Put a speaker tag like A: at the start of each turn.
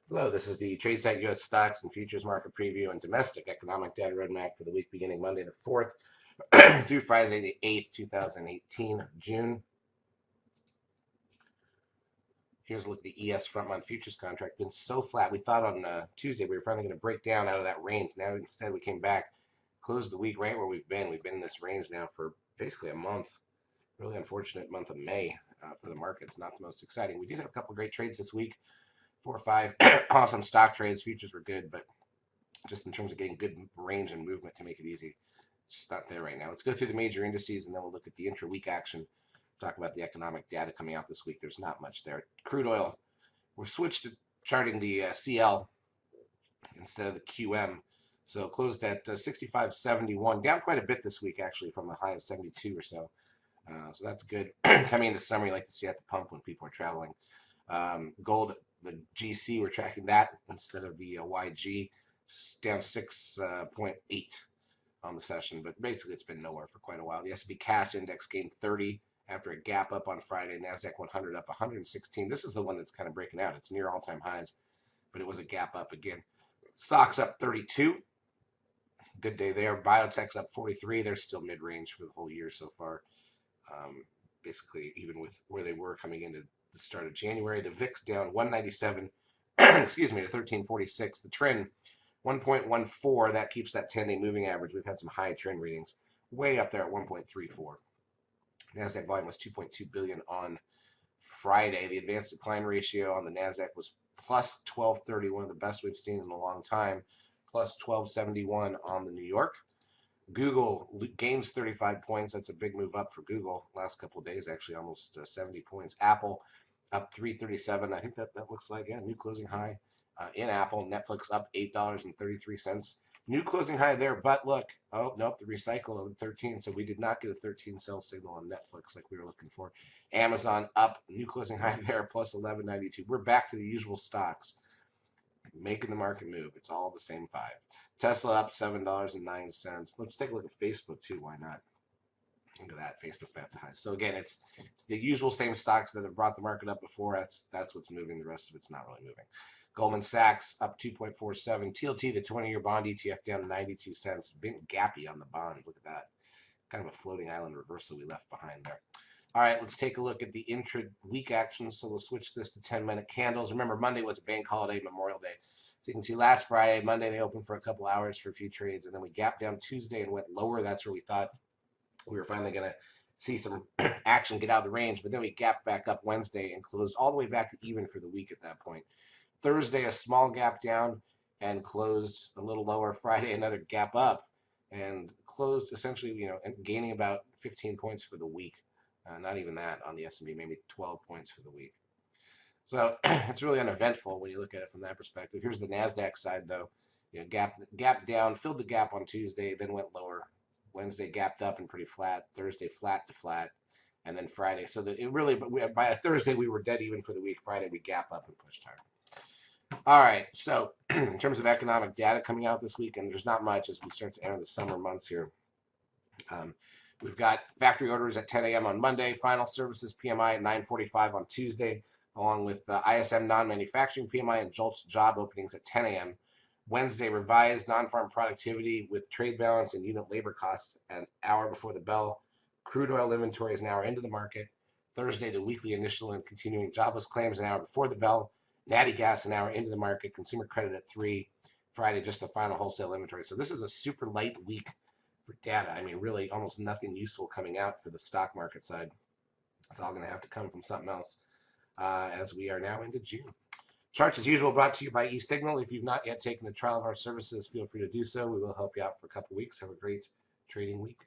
A: Hello, this is the TradeSite U.S. Stocks and Futures Market Preview and Domestic Economic Data Roadmap for the week beginning Monday the 4th through Friday the 8th, 2018, June. Here's a look at the ES front month futures contract. Been so flat. We thought on Tuesday we were finally going to break down out of that range. Now instead we came back, closed the week right where we've been. We've been in this range now for basically a month. Really unfortunate month of May for the markets. Not the most exciting. We did have a couple of great trades this week. 4 or 5 awesome stock trades. Futures were good, but just in terms of getting good range and movement to make it easy. It's just not there right now. Let's go through the major indices and then we'll look at the intra-week action. Talk about the economic data coming out this week. There's not much there. Crude oil, we're switched to charting the CL instead of the QM. So closed at 65.71, down quite a bit this week actually from a high of 72 or so. So that's good. Coming into summer, you like to see at the pump when people are traveling. Gold, the GC, we're tracking that instead of the YG, down 6.8 on the session, but basically it's been nowhere for quite a while. The S&P Cash Index gained 30 after a gap up on Friday. Nasdaq 100 up 116. This is the one that's kind of breaking out. It's near all-time highs, but it was a gap up again. Stocks up 32. Good day there. Biotech's up 43. They're still mid-range for the whole year so far. Basically, even with where they were coming into the start of January. The VIX down 197, excuse me, to 1346. The trend 1.14. That keeps that 10-day moving average. We've had some high trend readings way up there at 1.34. Nasdaq volume was 2.2 billion on Friday. The advanced decline ratio on the Nasdaq was plus 1230, one of the best we've seen in a long time. Plus 1271 on the New York. Google gains 35 points. That's a big move up for Google. Last couple of days, actually, almost 70 points. Apple up 337. I think that looks like new closing high in Apple. Netflix up $8.33. New closing high there, but look, oh nope, the recycle of the 13. So we did not get a 13 sell signal on Netflix like we were looking for. Amazon up, new closing high there, plus 1192. We're back to the usual stocks, making the market move. It's all the same five. Tesla up $7.09. Let's take a look at Facebook too. Why not? Look at that, Facebook back to highs. So again, it's the usual same stocks that have brought the market up before. That's what's moving. The rest of it's not really moving. Goldman Sachs up 2.47. TLT, the 20-year bond ETF, down 92 cents. Big gappy on the bond. Look at that. Kind of a floating island reversal we left behind there. All right, let's take a look at the intra-week action. So we'll switch this to 10-minute candles. Remember, Monday was a bank holiday, Memorial Day. So you can see last Friday, Monday, they opened for a couple hours for a few trades, and then we gapped down Tuesday and went lower. That's where we thought we were finally going to see some action get out of the range, but then we gapped back up Wednesday and closed all the way back to even for the week at that point. Thursday, a small gap down and closed a little lower. Friday, another gap up and closed essentially, gaining about 15 points for the week. Not even that on the S&P, maybe 12 points for the week. So it's really uneventful when you look at it from that perspective. Here's the Nasdaq side, though. Gap down, filled the gap on Tuesday, then went lower. Wednesday gapped up and pretty flat. Thursday flat to flat, and then Friday. So that it really, but by Thursday we were dead even for the week. Friday we gap up and pushed hard. All right. So in terms of economic data coming out this week, and there's not much as we start to enter the summer months here. We've got factory orders at 10 a.m. on Monday, final services PMI at 9:45 on Tuesday, along with ISM non-manufacturing PMI and JOLTS job openings at 10 a.m. Wednesday, revised non-farm productivity with trade balance and unit labor costs an hour before the bell. Crude oil inventory is an hour into the market. Thursday, the weekly initial and continuing jobless claims an hour before the bell. Natty gas an hour into the market. Consumer credit at 3. Friday, just the final wholesale inventory. So this is a super light week for data. I mean, really almost nothing useful coming out for the stock market side. It's all going to have to come from something else as we are now into June. Charts, as usual, brought to you by eSignal. If you've not yet taken a trial of our services, feel free to do so. We will help you out for a couple weeks. Have a great trading week.